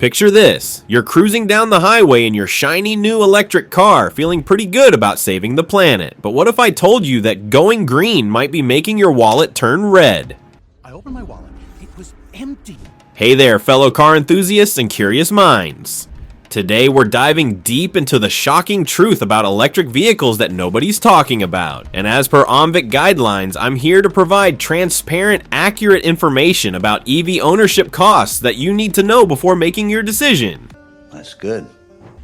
Picture this, you're cruising down the highway in your shiny new electric car, feeling pretty good about saving the planet. But what if I told you that going green might be making your wallet turn red? I opened my wallet. It was empty. Hey there, fellow car enthusiasts and curious minds. Today we're diving deep into the shocking truth about electric vehicles that nobody's talking about. And as per OMVIC guidelines, I'm here to provide transparent, accurate information about EV ownership costs that you need to know before making your decision. That's good.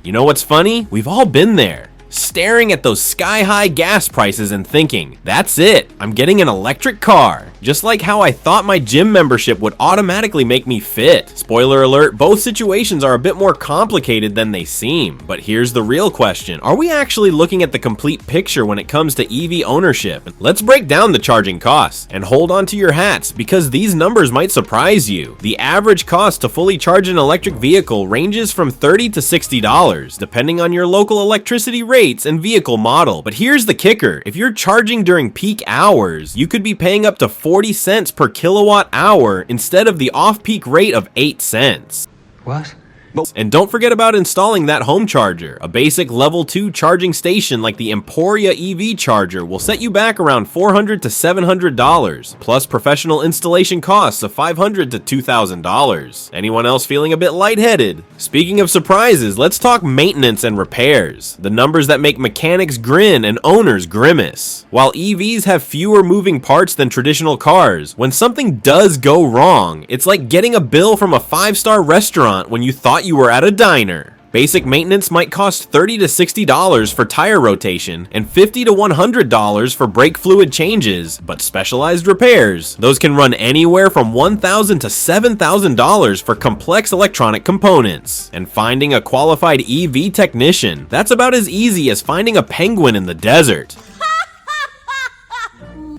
You know what's funny? We've all been there, staring at those sky-high gas prices and thinking, that's it, I'm getting an electric car. Just like how I thought my gym membership would automatically make me fit. Spoiler alert, both situations are a bit more complicated than they seem. But here's the real question. Are we actually looking at the complete picture when it comes to EV ownership? Let's break down the charging costs. And hold on to your hats, because these numbers might surprise you. The average cost to fully charge an electric vehicle ranges from $30 to $60, depending on your local electricity rates and vehicle model. But here's the kicker. If you're charging during peak hours, you could be paying up to 40 cents per kilowatt hour instead of the off-peak rate of 8 cents. What? And don't forget about installing that home charger. A basic level 2 charging station like the Emporia EV charger will set you back around $400 to $700, plus professional installation costs of $500 to $2,000. Anyone else feeling a bit lightheaded? Speaking of surprises, let's talk maintenance and repairs, the numbers that make mechanics grin and owners grimace. While EVs have fewer moving parts than traditional cars, when something does go wrong, it's like getting a bill from a 5-star restaurant when you thought you were at a diner. Basic maintenance might cost $30 to $60 for tire rotation and $50 to $100 for brake fluid changes, but specialized repairs, those can run anywhere from $1,000 to $7,000 for complex electronic components. And finding a qualified EV technician, that's about as easy as finding a penguin in the desert.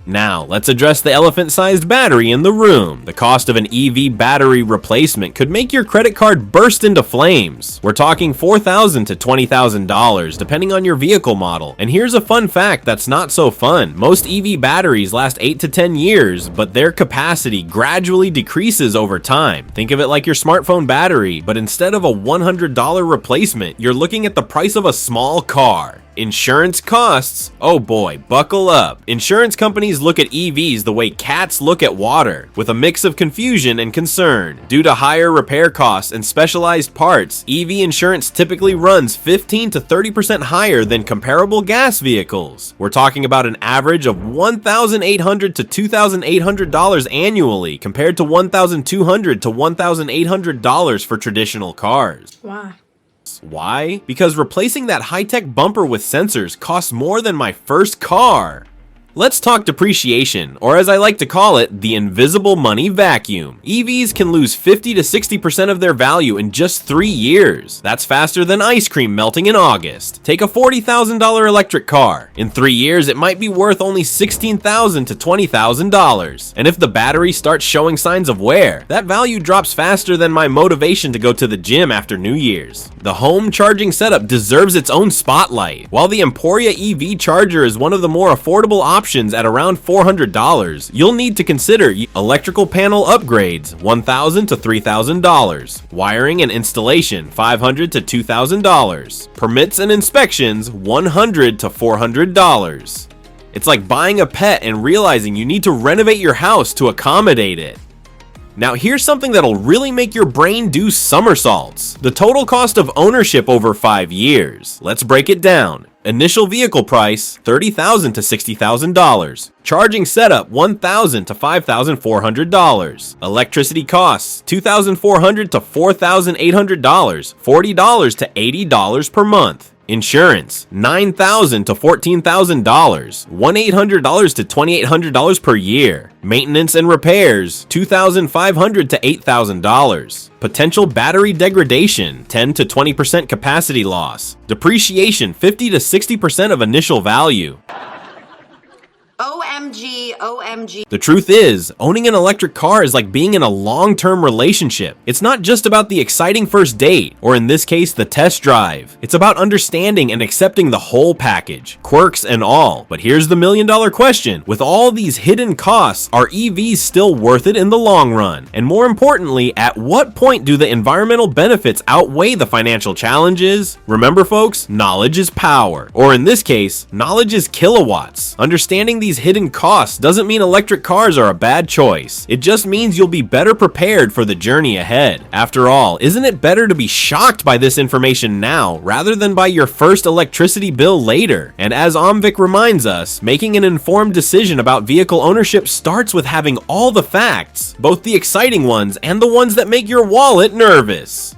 Now, let's address the elephant-sized battery in the room. The cost of an EV battery replacement could make your credit card burst into flames. We're talking $4,000 to $20,000, depending on your vehicle model. And here's a fun fact that's not so fun. Most EV batteries last 8 to 10 years, but their capacity gradually decreases over time. Think of it like your smartphone battery, but instead of a $100 replacement, you're looking at the price of a small car. Insurance costs, oh boy, buckle up. Insurance companies look at EVs the way cats look at water, with a mix of confusion and concern. Due to higher repair costs and specialized parts, EV insurance typically runs 15 to 30% higher than comparable gas vehicles. We're talking about an average of $1,800 to $2,800 annually, compared to $1,200 to $1,800 for traditional cars. Wow. Why? Because replacing that high-tech bumper with sensors costs more than my first car. Let's talk depreciation, or as I like to call it, the invisible money vacuum. EVs can lose 50 to 60% of their value in just 3 years. That's faster than ice cream melting in August. Take a $40,000 electric car. In 3 years, it might be worth only $16,000 to $20,000. And if the battery starts showing signs of wear, that value drops faster than my motivation to go to the gym after New Year's. The home charging setup deserves its own spotlight. While the Emporia EV charger is one of the more affordable options at around $400, you'll need to consider electrical panel upgrades, $1,000 to $3,000, wiring and installation, $500 to $2,000, permits and inspections, $100 to $400. It's like buying a pet and realizing you need to renovate your house to accommodate it. Now here's something that'll really make your brain do somersaults. The total cost of ownership over 5 years. Let's break it down. Initial vehicle price, $30,000 to $60,000. Charging setup, $1,000 to $5,400. Electricity costs, $2,400 to $4,800, $40 to $80 per month. Insurance, $9,000 to $14,000, $1,800 to $2,800 per year. Maintenance and repairs, $2,500 to $8,000. Potential battery degradation, 10 to 20% capacity loss. Depreciation, 50 to 60% of initial value. OMG. OMG. The truth is, owning an electric car is like being in a long-term relationship. It's not just about the exciting first date, or in this case, the test drive. It's about understanding and accepting the whole package, quirks and all. But here's the million-dollar question. With all these hidden costs, are EVs still worth it in the long run? And more importantly, at what point do the environmental benefits outweigh the financial challenges? Remember folks, knowledge is power. Or in this case, knowledge is kilowatts. Understanding these hidden costs doesn't mean electric cars are a bad choice. It just means you'll be better prepared for the journey ahead. After all, isn't it better to be shocked by this information now rather than by your first electricity bill later? And as OMVIC reminds us, making an informed decision about vehicle ownership starts with having all the facts, both the exciting ones and the ones that make your wallet nervous.